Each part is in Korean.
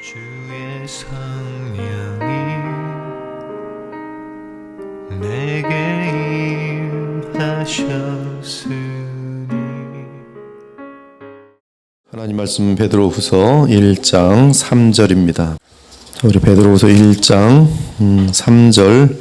주의 성령이 내게 임하셨으니. 하나님 말씀 베드로후서 1장 3절입니다. 우리 베드로후서 1장 3절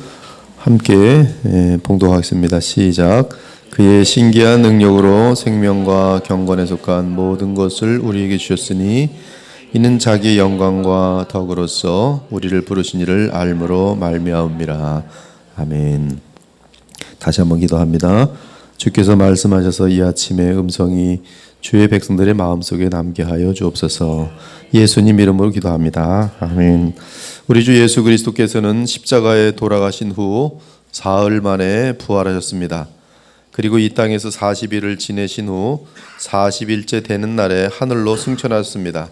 함께 봉독하겠습니다. 시작. 그의 신기한 능력으로 생명과 경건에 속한 모든 것을 우리에게 주셨으니 이는 자기의 영광과 덕으로서 우리를 부르신 이를 알므로 말미암음이라. 아멘. 다시 한번 기도합니다. 주께서 말씀하셔서 이 아침에 음성이 주의 백성들의 마음속에 남게 하여 주옵소서. 예수님 이름으로 기도합니다. 아멘. 우리 주 예수 그리스도께서는 십자가에 돌아가신 후 사흘 만에 부활하셨습니다. 그리고 이 땅에서 40일을 지내신 후 40일째 되는 날에 하늘로 승천하셨습니다.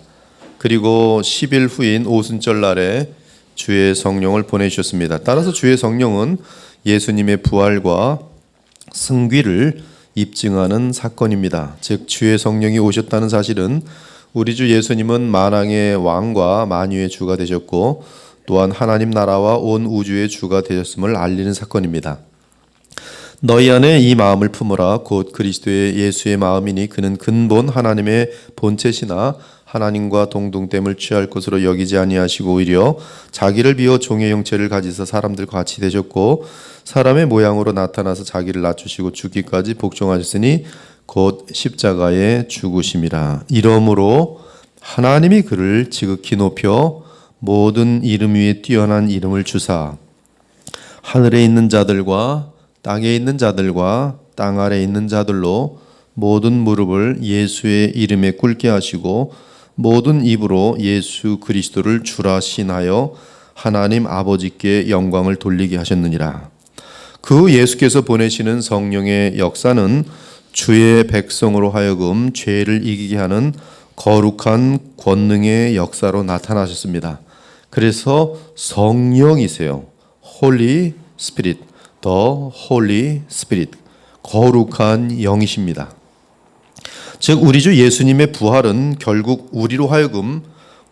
그리고 10일 후인 오순절 날에 주의 성령을 보내주셨습니다. 따라서 주의 성령은 예수님의 부활과 승귀를 입증하는 사건입니다. 즉 주의 성령이 오셨다는 사실은 우리 주 예수님은 만왕의 왕과 만유의 주가 되셨고 또한 하나님 나라와 온 우주의 주가 되셨음을 알리는 사건입니다. 너희 안에 이 마음을 품으라. 곧 그리스도의 예수의 마음이니 그는 근본 하나님의 본체시나 하나님과 동등됨을 취할 것으로 여기지 아니하시고 오히려 자기를 비워 종의 형체를 가지사 사람들과 같이 되셨고 사람의 모양으로 나타나서 자기를 낮추시고 죽기까지 복종하셨으니 곧 십자가에 죽으심이라. 이러므로 하나님이 그를 지극히 높여 모든 이름 위에 뛰어난 이름을 주사 하늘에 있는 자들과 땅에 있는 자들과 땅 아래에 있는 자들로 모든 무릎을 예수의 이름에 꿇게 하시고 모든 입으로 예수 그리스도를 주라 신하여 하나님 아버지께 영광을 돌리게 하셨느니라. 그 예수께서 보내시는 성령의 역사는 주의 백성으로 하여금 죄를 이기게 하는 거룩한 권능의 역사로 나타나셨습니다. 그래서 성령이세요. Holy Spirit, The Holy Spirit, 거룩한 영이십니다. 즉 우리 주 예수님의 부활은 결국 우리로 하여금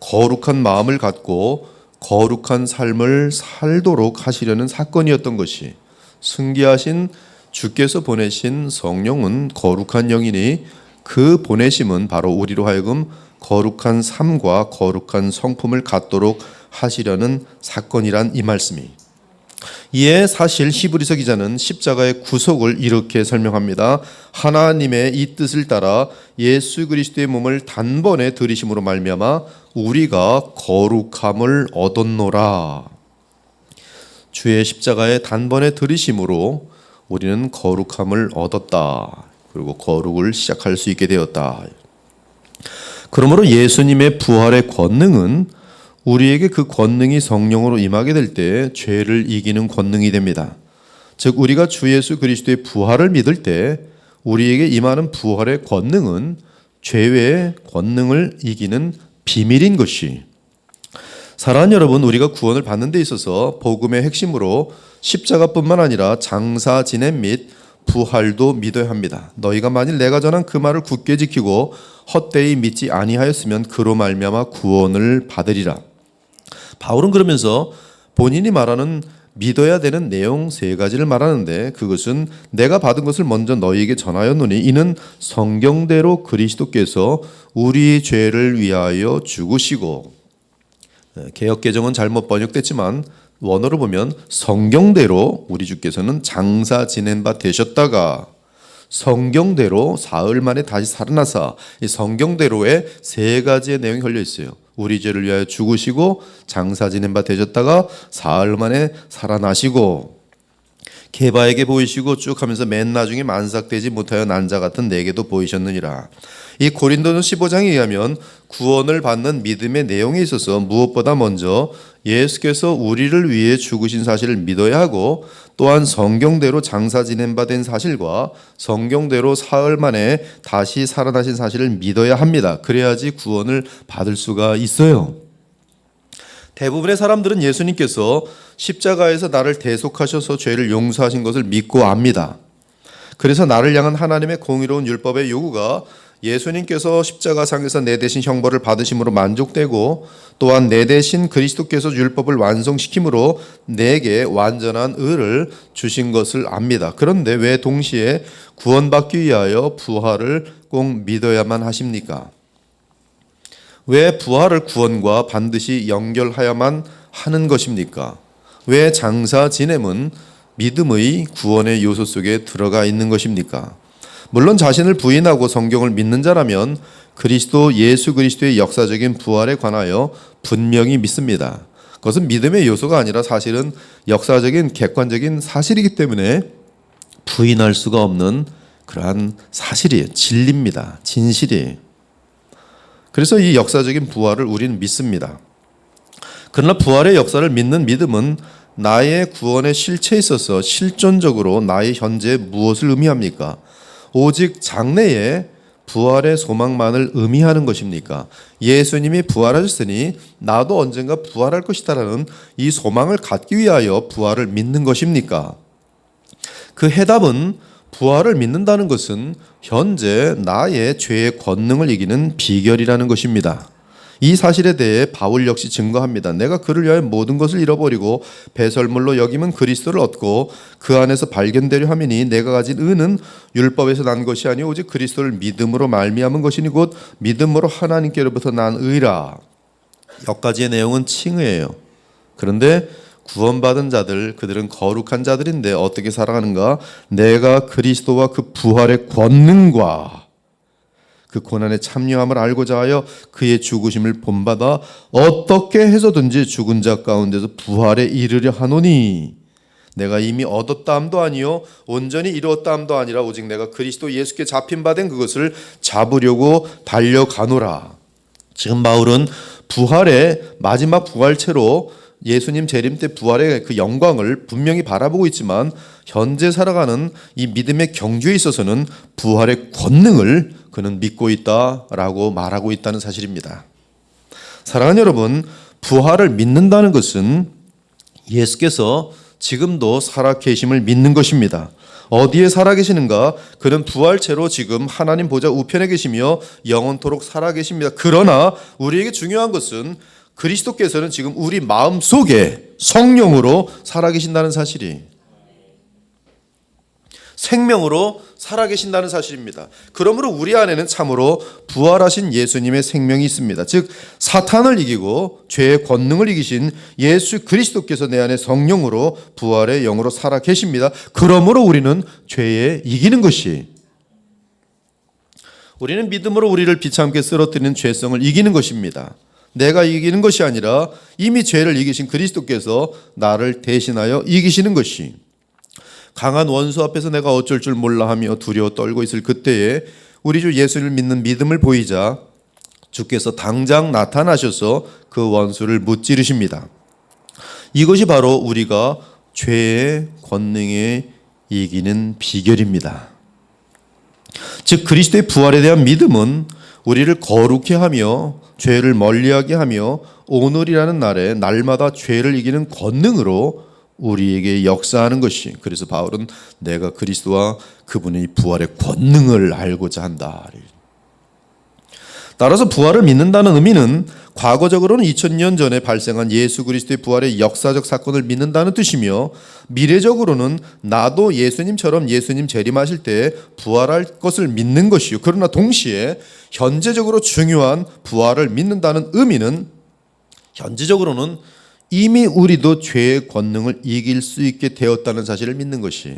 거룩한 마음을 갖고 거룩한 삶을 살도록 하시려는 사건이었던 것이, 승귀하신 주께서 보내신 성령은 거룩한 영이니 그 보내심은 바로 우리로 하여금 거룩한 삶과 거룩한 성품을 갖도록 하시려는 사건이란 이 말씀이. 이에 사실 히브리서 기자는 십자가의 구속을 이렇게 설명합니다. 하나님의 이 뜻을 따라 예수 그리스도의 몸을 단번에 들이심으로 말미암아 우리가 거룩함을 얻었노라. 주의 십자가의 단번에 들이심으로 우리는 거룩함을 얻었다. 그리고 거룩을 시작할 수 있게 되었다. 그러므로 예수님의 부활의 권능은 우리에게 그 권능이 성령으로 임하게 될 때 죄를 이기는 권능이 됩니다. 즉 우리가 주 예수 그리스도의 부활을 믿을 때 우리에게 임하는 부활의 권능은 죄의 권능을 이기는 비밀인 것이. 사랑하는 여러분, 우리가 구원을 받는 데 있어서 복음의 핵심으로 십자가뿐만 아니라 장사 지냄 및 부활도 믿어야 합니다. 너희가 만일 내가 전한 그 말을 굳게 지키고 헛되이 믿지 아니하였으면 그로 말미암아 구원을 받으리라. 바울은 그러면서 본인이 말하는 믿어야 되는 내용 세 가지를 말하는데, 그것은 내가 받은 것을 먼저 너희에게 전하였노니 이는 성경대로 그리스도께서 우리 죄를 위하여 죽으시고, 개역개정은 잘못 번역됐지만 원어로 보면 성경대로 우리 주께서는 장사 지낸 바 되셨다가 성경대로 사흘 만에 다시 살아나사, 이 성경대로의 세 가지의 내용이 걸려 있어요. 우리 죄를 위하여 죽으시고 장사 지낸 바 되셨다가 사흘 만에 살아나시고 게바에게 보이시고 쭉 하면서 맨 나중에 만삭되지 못하여 난 자 같은 내게도 보이셨느니라. 이 고린도전 15장에 의하면 구원을 받는 믿음의 내용에 있어서 무엇보다 먼저 예수께서 우리를 위해 죽으신 사실을 믿어야 하고, 또한 성경대로 장사 지낸 바 된 사실과 성경대로 사흘 만에 다시 살아나신 사실을 믿어야 합니다. 그래야지 구원을 받을 수가 있어요. 대부분의 사람들은 예수님께서 십자가에서 나를 대속하셔서 죄를 용서하신 것을 믿고 압니다. 그래서 나를 향한 하나님의 공의로운 율법의 요구가 예수님께서 십자가상에서 내 대신 형벌을 받으심으로 만족되고 또한 내 대신 그리스도께서 율법을 완성시킴으로 내게 완전한 의를 주신 것을 압니다. 그런데 왜 동시에 구원받기 위하여 부활을 꼭 믿어야만 하십니까? 왜 부활을 구원과 반드시 연결하야만 하는 것입니까? 왜 장사 지냄은 믿음의 구원의 요소 속에 들어가 있는 것입니까? 물론 자신을 부인하고 성경을 믿는 자라면 그리스도 예수 그리스도의 역사적인 부활에 관하여 분명히 믿습니다. 그것은 믿음의 요소가 아니라 사실은 역사적인 객관적인 사실이기 때문에 부인할 수가 없는 그러한 사실이에요. 진리입니다. 진실이에요. 그래서 이 역사적인 부활을 우리는 믿습니다. 그러나 부활의 역사를 믿는 믿음은 나의 구원의 실체에 있어서 실존적으로 나의 현재에 무엇을 의미합니까? 오직 장래에 부활의 소망만을 의미하는 것입니까? 예수님이 부활하셨으니 나도 언젠가 부활할 것이다라는 이 소망을 갖기 위하여 부활을 믿는 것입니까? 그 해답은 부활을 믿는다는 것은 현재 나의 죄의 권능을 이기는 비결이라는 것입니다. 이 사실에 대해 바울 역시 증거합니다. 내가 그를 위하여 모든 것을 잃어버리고 배설물로 여김은 그리스도를 얻고 그 안에서 발견되려 함이니 내가 가진 의는 율법에서 난 것이 아니오 오직 그리스도를 믿음으로 말미암은 것이니 곧 믿음으로 하나님께로부터 난 의라. 여기까지의 내용은 칭의예요. 그런데 구원받은 자들, 그들은 거룩한 자들인데 어떻게 살아가는가? 내가 그리스도와 그 부활의 권능과 그 고난에 참여함을 알고자 하여 그의 죽으심을 본받아 어떻게 해서든지 죽은 자 가운데서 부활에 이르려 하노니 내가 이미 얻었다 함도 아니요 온전히 이루었다 함도 아니라 오직 내가 그리스도 예수께 잡힌 바 된 그것을 잡으려고 달려가노라. 지금 바울은 부활의 마지막 부활체로 예수님 재림 때 부활의 그 영광을 분명히 바라보고 있지만 현재 살아가는 이 믿음의 경주에 있어서는 부활의 권능을 그는 믿고 있다라고 말하고 있다는 사실입니다. 사랑하는 여러분, 부활을 믿는다는 것은 예수께서 지금도 살아계심을 믿는 것입니다. 어디에 살아계시는가? 그는 부활체로 지금 하나님 보좌 우편에 계시며 영원토록 살아계십니다. 그러나 우리에게 중요한 것은 그리스도께서는 지금 우리 마음속에 성령으로 살아계신다는 사실이 생명으로 살아계신다는 사실입니다. 그러므로 우리 안에는 참으로 부활하신 예수님의 생명이 있습니다. 즉 사탄을 이기고 죄의 권능을 이기신 예수 그리스도께서 내 안에 성령으로 부활의 영으로 살아계십니다. 그러므로 우리는 죄에 이기는 것이 우리는 믿음으로 우리를 비참게 쓰러뜨리는 죄성을 이기는 것입니다. 내가 이기는 것이 아니라 이미 죄를 이기신 그리스도께서 나를 대신하여 이기시는 것이 강한 원수 앞에서 내가 어쩔 줄 몰라 하며 두려워 떨고 있을 그때에 우리 주 예수를 믿는 믿음을 보이자 주께서 당장 나타나셔서 그 원수를 무찌르십니다. 이것이 바로 우리가 죄의 권능에 이기는 비결입니다. 즉 그리스도의 부활에 대한 믿음은 우리를 거룩히 하며 죄를 멀리하게 하며 오늘이라는 날에 날마다 죄를 이기는 권능으로 우리에게 역사하는 것이 그래서 바울은 내가 그리스도와 그분의 부활의 권능을 알고자 한다. 따라서 부활을 믿는다는 의미는 과거적으로는 2000년 전에 발생한 예수 그리스도의 부활의 역사적 사건을 믿는다는 뜻이며 미래적으로는 나도 예수님처럼 예수님 재림하실 때 부활할 것을 믿는 것이요. 그러나 동시에 현재적으로 중요한 부활을 믿는다는 의미는 현재적으로는 이미 우리도 죄의 권능을 이길 수 있게 되었다는 사실을 믿는 것이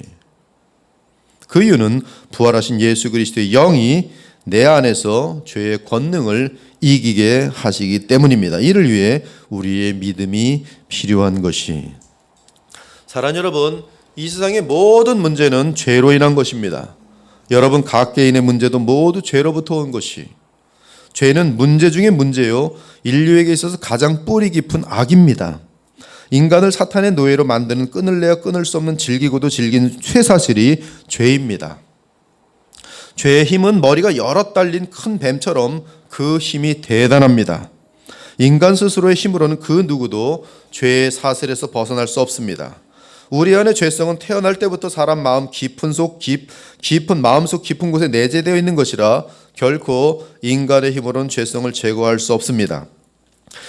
그 이유는 부활하신 예수 그리스도의 영이 내 안에서 죄의 권능을 이기게 하시기 때문입니다. 이를 위해 우리의 믿음이 필요한 것이 사랑하는 여러분, 이 세상의 모든 문제는 죄로 인한 것입니다. 여러분 각 개인의 문제도 모두 죄로부터 온 것이 죄는 문제 중에 문제요 인류에게 있어서 가장 뿌리 깊은 악입니다. 인간을 사탄의 노예로 만드는 끊을래야 끊을 수 없는 질기고도 질긴 쇠사슬이 죄입니다. 죄의 힘은 머리가 여럿 달린 큰 뱀처럼 그 힘이 대단합니다. 인간 스스로의 힘으로는 그 누구도 죄의 사슬에서 벗어날 수 없습니다. 우리 안의 죄성은 태어날 때부터 사람 마음 깊은 마음속 깊은 곳에 내재되어 있는 것이라 결코 인간의 힘으로는 죄성을 제거할 수 없습니다.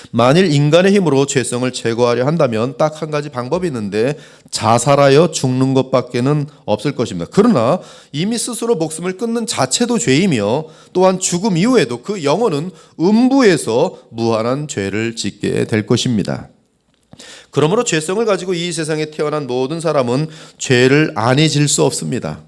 만일 인간의 힘으로 죄성을 제거하려 한다면 딱 한 가지 방법이 있는데 자살하여 죽는 것밖에는 없을 것입니다. 그러나 이미 스스로 목숨을 끊는 자체도 죄이며 또한 죽음 이후에도 그 영혼은 음부에서 무한한 죄를 짓게 될 것입니다. 그러므로 죄성을 가지고 이 세상에 태어난 모든 사람은 죄를 안 잊을 수 없습니다.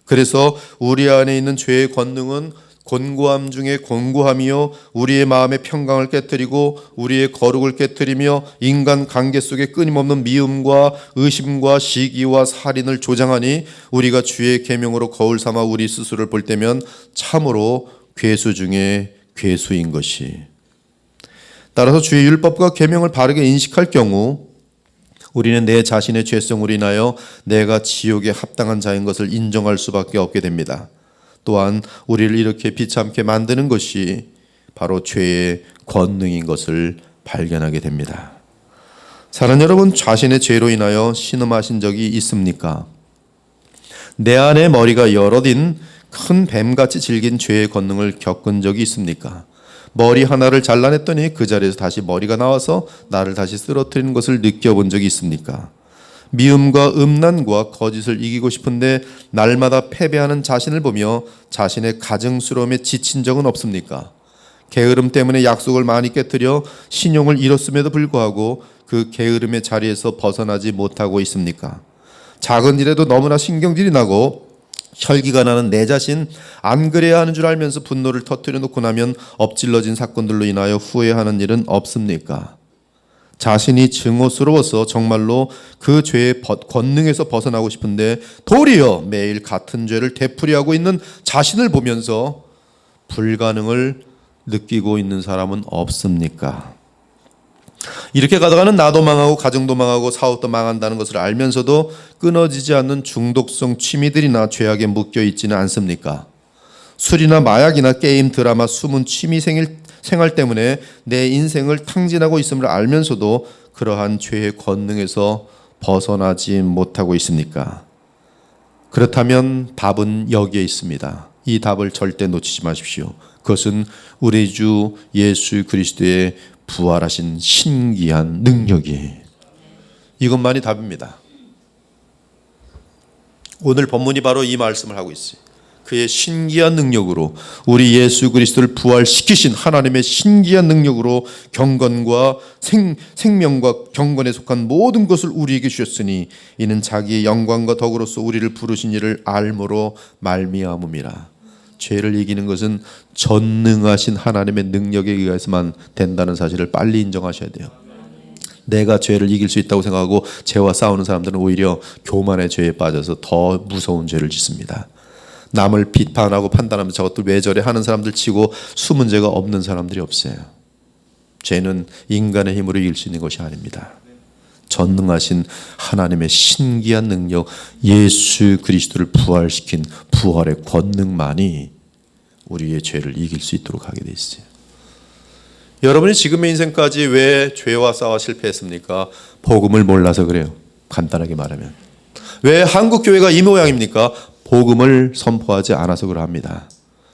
그래서 우리 안에 있는 죄의 권능은 곤고함 중에 곤고함이요 우리의 마음의 평강을 깨뜨리고 우리의 거룩을 깨뜨리며 인간 관계 속에 끊임없는 미움과 의심과 시기와 살인을 조장하니 우리가 주의 계명으로 거울 삼아 우리 스스로를 볼 때면 참으로 괴수 중에 괴수인 것이. 따라서 주의 율법과 계명을 바르게 인식할 경우 우리는 내 자신의 죄성으로 인하여 내가 지옥에 합당한 자인 것을 인정할 수밖에 없게 됩니다. 또한 우리를 이렇게 비참게 만드는 것이 바로 죄의 권능인 것을 발견하게 됩니다. 사랑하는 여러분, 자신의 죄로 인하여 신음하신 적이 있습니까? 내 안에 머리가 여럿인 큰 뱀같이 질긴 죄의 권능을 겪은 적이 있습니까? 머리 하나를 잘라냈더니 그 자리에서 다시 머리가 나와서 나를 다시 쓰러뜨리는 것을 느껴본 적이 있습니까? 미움과 음란과 거짓을 이기고 싶은데 날마다 패배하는 자신을 보며 자신의 가증스러움에 지친 적은 없습니까? 게으름 때문에 약속을 많이 깨뜨려 신용을 잃었음에도 불구하고 그 게으름의 자리에서 벗어나지 못하고 있습니까? 작은 일에도 너무나 신경질이 나고 혈기가 나는 내 자신, 안 그래야 하는 줄 알면서 분노를 터뜨려 놓고 나면 엎질러진 사건들로 인하여 후회하는 일은 없습니까? 자신이 증오스러워서 정말로 그 죄의 권능에서 벗어나고 싶은데 도리어 매일 같은 죄를 되풀이하고 있는 자신을 보면서 불가능을 느끼고 있는 사람은 없습니까? 이렇게 가다가는 나도 망하고 가정도 망하고 사업도 망한다는 것을 알면서도 끊어지지 않는 중독성 취미들이나 죄악에 묶여 있지는 않습니까? 술이나 마약이나 게임, 드라마, 숨은 취미 생활 때문에 내 인생을 탕진하고 있음을 알면서도 그러한 죄의 권능에서 벗어나지 못하고 있습니까? 그렇다면 답은 여기에 있습니다. 이 답을 절대 놓치지 마십시오. 그것은 우리 주 예수 그리스도의 부활하신 신기한 능력이에요. 이것만이 답입니다. 오늘 본문이 바로 이 말씀을 하고 있어요. 그의 신기한 능력으로 우리 예수 그리스도를 부활시키신 하나님의 신기한 능력으로 경건과 생명과 경건에 속한 모든 것을 우리에게 주셨으니 이는 자기의 영광과 덕으로서 우리를 부르신 이를 알므로 말미암음이라. 죄를 이기는 것은 전능하신 하나님의 능력에 의해서만 된다는 사실을 빨리 인정하셔야 돼요. 내가 죄를 이길 수 있다고 생각하고 죄와 싸우는 사람들은 오히려 교만의 죄에 빠져서 더 무서운 죄를 짓습니다. 남을 비판하고 판단하면서 저것들 왜 저래 하는 사람들 치고 숨은 죄가 없는 사람들이 없어요. 죄는 인간의 힘으로 이길 수 있는 것이 아닙니다. 전능하신 하나님의 신기한 능력, 예수 그리스도를 부활시킨 부활의 권능만이 우리의 죄를 이길 수 있도록 하게 돼 있어요. 여러분이 지금의 인생까지 왜 죄와 싸워 실패했습니까? 복음을 몰라서 그래요. 간단하게 말하면. 왜 한국 교회가 이 모양입니까? 복음을 선포하지 않아서 그러합니다.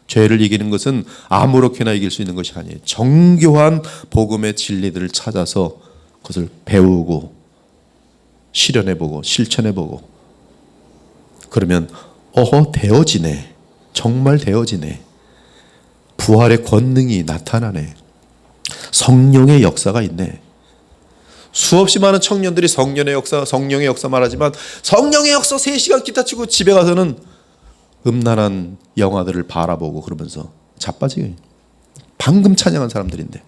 죄를 이기는 것은 아무렇게나 이길 수 있는 것이 아니에요. 정교한 복음의 진리들을 찾아서 그것을 배우고 실현해보고 실천해보고 그러면 되어지네. 정말 되어지네. 부활의 권능이 나타나네. 성령의 역사가 있네. 수없이 많은 청년들이 성령의 역사 말하지만 성령의 역사 3시간 기타 치고 집에 가서는 음란한 영화들을 바라보고 그러면서 자빠지게 방금 찬양한 사람들인데,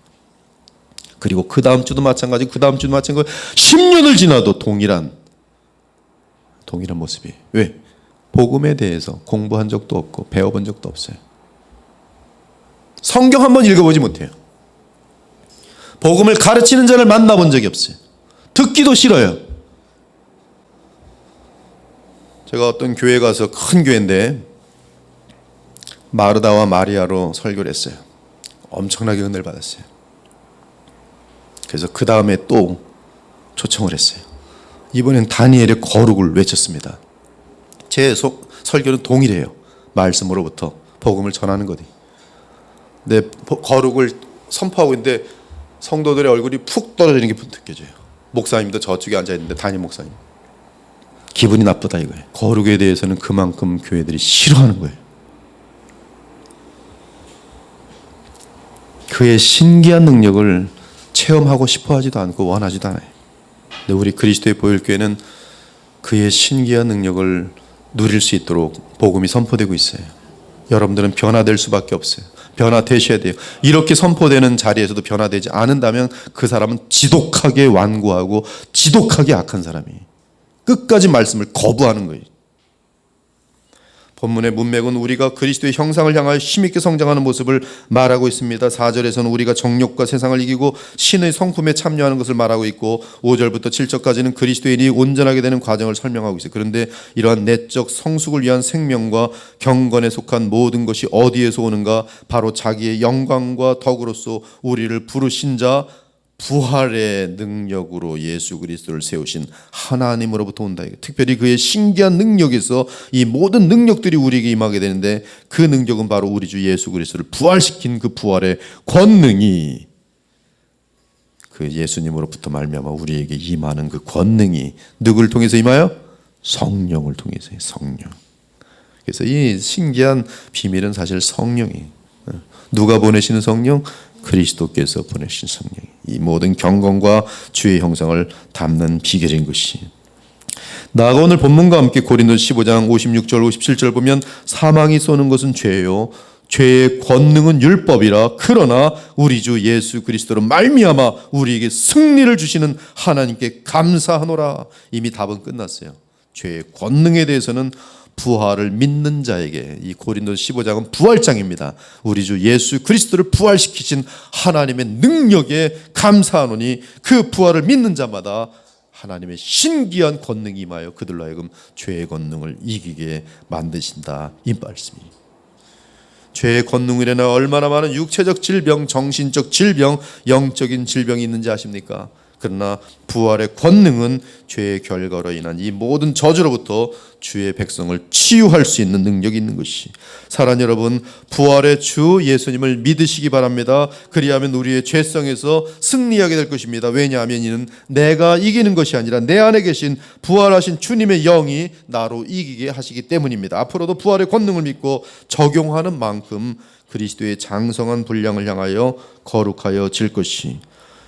그리고 그 다음 주도 마찬가지고 그 다음 주도 마찬가지고 10년을 지나도 동일한 모습이. 왜? 복음에 대해서 공부한 적도 없고 배워본 적도 없어요. 성경 한번 읽어보지 못해요. 복음을 가르치는 자를 만나본 적이 없어요. 듣기도 싫어요. 제가 어떤 교회 가서, 큰 교회인데 마르다와 마리아로 설교를 했어요. 엄청나게 은혜를 받았어요. 그래서 그 다음에 또 초청을 했어요. 이번엔 다니엘의 거룩을 외쳤습니다. 제 설교는 동일해요. 말씀으로부터 복음을 전하는 거니. 내 거룩을 선포하고 있는데 성도들의 얼굴이 푹 떨어지는 게 느껴져요. 목사님도 저쪽에 앉아있는데 담임 목사님 기분이 나쁘다 이거예요. 거룩에 대해서는 그만큼 교회들이 싫어하는 거예요. 그의 신기한 능력을 체험하고 싶어 하지도 않고 원하지도 않아요. 근데 우리 그리스도의 보혈교회는 그의 신기한 능력을 누릴 수 있도록 복음이 선포되고 있어요. 여러분들은 변화될 수밖에 없어요. 변화되셔야 돼요. 이렇게 선포되는 자리에서도 변화되지 않는다면 그 사람은 지독하게 완고하고 지독하게 악한 사람이에요. 끝까지 말씀을 거부하는 거예요. 본문의 문맥은 우리가 그리스도의 형상을 향하여 힘있게 성장하는 모습을 말하고 있습니다. 4절에서는 우리가 정욕과 세상을 이기고 신의 성품에 참여하는 것을 말하고 있고 5절부터 7절까지는 그리스도인이 온전하게 되는 과정을 설명하고 있어요. 그런데 이러한 내적 성숙을 위한 생명과 경건에 속한 모든 것이 어디에서 오는가? 바로 자기의 영광과 덕으로서 우리를 부르신 자 부활의 능력으로 예수 그리스도를 세우신 하나님으로부터 온다. 특별히 그의 신기한 능력에서 이 모든 능력들이 우리에게 임하게 되는데 그 능력은 바로 우리 주 예수 그리스도를 부활시킨 그 부활의 권능이 그 예수님으로부터 말미암아 우리에게 임하는 그 권능이 누구를 통해서 임하여? 성령을 통해서. 성령. 그래서 이 신기한 비밀은 사실 성령이에요. 누가 보내시는 성령? 그리스도께서 보내신 성령. 이 모든 경건과 주의 형상을 담는 비결인 것이. 나아가 오늘 본문과 함께 고린도서 15장 56절 57절 보면 사망이 쏘는 것은 죄요 죄의 권능은 율법이라 그러나 우리 주 예수 그리스도로 말미암아 우리에게 승리를 주시는 하나님께 감사하노라. 이미 답은 끝났어요. 죄의 권능에 대해서는 부활을 믿는 자에게, 이 고린도서 15장은 부활장입니다. 우리 주 예수 그리스도를 부활시키신 하나님의 능력에 감사하노니 그 부활을 믿는 자마다 하나님의 신기한 권능이 임하여 그들로 하여금 죄의 권능을 이기게 만드신다. 이 말씀이. 죄의 권능이라나 얼마나 많은 육체적 질병, 정신적 질병, 영적인 질병이 있는지 아십니까? 그러나 부활의 권능은 죄의 결과로 인한 이 모든 저주로부터 주의 백성을 치유할 수 있는 능력이 있는 것이. 사랑하는 여러분, 부활의 주 예수님을 믿으시기 바랍니다. 그리하면 우리의 죄성에서 승리하게 될 것입니다. 왜냐하면 이는 내가 이기는 것이 아니라 내 안에 계신 부활하신 주님의 영이 나로 이기게 하시기 때문입니다. 앞으로도 부활의 권능을 믿고 적용하는 만큼 그리스도의 장성한 분량을 향하여 거룩하여질 것이.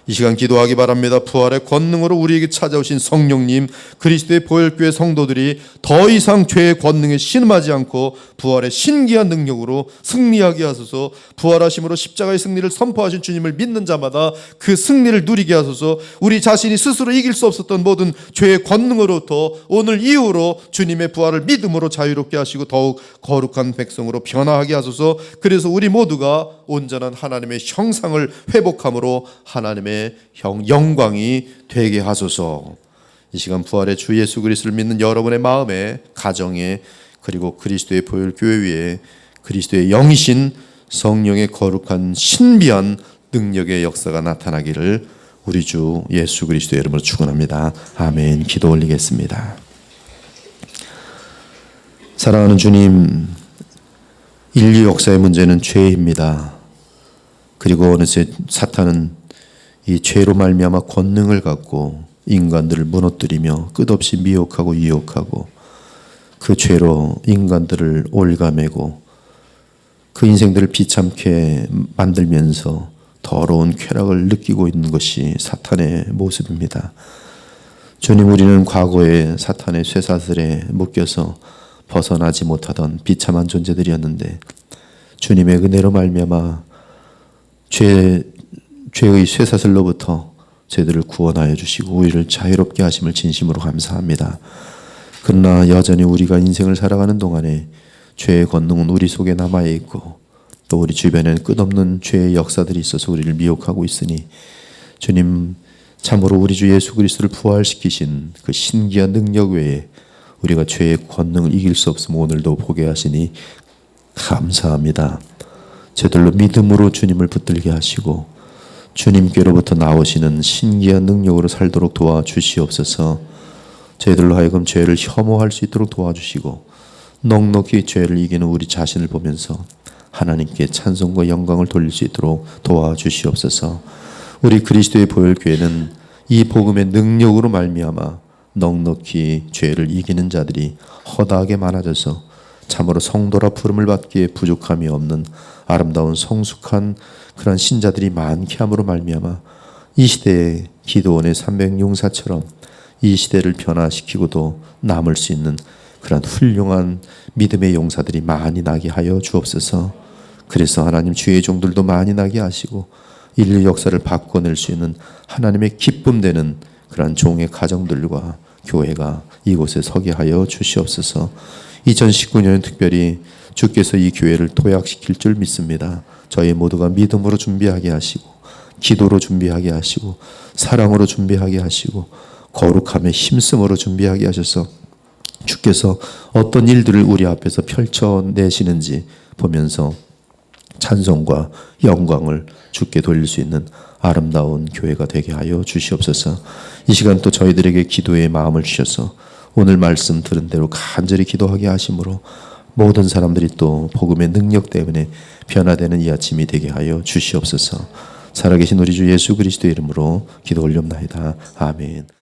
이 시간 기도하기 바랍니다. 부활의 권능으로 우리에게 찾아오신 성령님, 그리스도의 보혈교회 성도들이 더 이상 죄의 권능에 신음하지 않고 부활의 신기한 능력으로 승리하게 하소서. 부활하심으로 십자가의 승리를 선포하신 주님을 믿는 자마다 그 승리를 누리게 하소서. 우리 자신이 스스로 이길 수 없었던 모든 죄의 권능으로부터 오늘 이후로 주님의 부활을 믿음으로 자유롭게 하시고 더욱 거룩한 백성으로 변화하게 하소서. 그래서 우리 모두가 온전한 하나님의 형상을 회복함으로 하나님의 영광이 되게 하소서. 이 시간 부활의 주 예수 그리스도를 믿는 여러분의 마음에, 가정에, 그리고 그리스도의 보혈 교회 위에 그리스도의 영이신 성령의 거룩한 신비한 능력의 역사가 나타나기를 우리 주 예수 그리스도의 이름으로 축원합니다. 아멘. 기도 올리겠습니다. 사랑하는 주님, 인류 역사의 문제는 죄입니다. 그리고 어느새 사탄은 이 죄로 말미암아 권능을 갖고 인간들을 무너뜨리며 끝없이 미혹하고 유혹하고 그 죄로 인간들을 올가매고 그 인생들을 비참케 만들면서 더러운 쾌락을 느끼고 있는 것이 사탄의 모습입니다. 주님, 우리는 과거에 사탄의 쇠사슬에 묶여서 벗어나지 못하던 비참한 존재들이었는데 주님의 은혜로 말미암아 죄의 쇠사슬로부터 저희들을 구원하여 주시고 우리를 자유롭게 하심을 진심으로 감사합니다. 그러나 여전히 우리가 인생을 살아가는 동안에 죄의 권능은 우리 속에 남아있고 또 우리 주변에는 끝없는 죄의 역사들이 있어서 우리를 미혹하고 있으니 주님, 참으로 우리 주 예수 그리스도를 부활시키신 그 신기한 능력 외에 우리가 죄의 권능을 이길 수 없음을 오늘도 보게 하시니 감사합니다. 저들로 믿음으로 주님을 붙들게 하시고 주님께로부터 나오시는 신기한 능력으로 살도록 도와주시옵소서. 저희들로 하여금 죄를 혐오할 수 있도록 도와주시고 넉넉히 죄를 이기는 우리 자신을 보면서 하나님께 찬송과 영광을 돌릴 수 있도록 도와주시옵소서. 우리 그리스도의 보혈교회는 이 복음의 능력으로 말미암아 넉넉히 죄를 이기는 자들이 허다하게 많아져서 참으로 성도라 부름을 받기에 부족함이 없는 아름다운 성숙한 그런 신자들이 많게 함으로 말미암아 이 시대의 기도원의 300용사처럼 이 시대를 변화시키고도 남을 수 있는 그런 훌륭한 믿음의 용사들이 많이 나게 하여 주옵소서. 그래서 하나님 주의 종들도 많이 나게 하시고 인류 역사를 바꿔낼 수 있는 하나님의 기쁨되는 그런 종의 가정들과 교회가 이곳에 서게 하여 주시옵소서. 2019년은 특별히 주께서 이 교회를 도약시킬 줄 믿습니다. 저희 모두가 믿음으로 준비하게 하시고 기도로 준비하게 하시고 사랑으로 준비하게 하시고 거룩함의 힘쓰므로 준비하게 하셔서 주께서 어떤 일들을 우리 앞에서 펼쳐내시는지 보면서 찬송과 영광을 주께 돌릴 수 있는 아름다운 교회가 되게 하여 주시옵소서. 이 시간 또 저희들에게 기도의 마음을 주셔서 오늘 말씀 들은 대로 간절히 기도하게 하심으로 모든 사람들이 또 복음의 능력 때문에 변화되는 이 아침이 되게 하여 주시옵소서. 살아계신 우리 주 예수 그리스도의 이름으로 기도 올렵나이다. 아멘.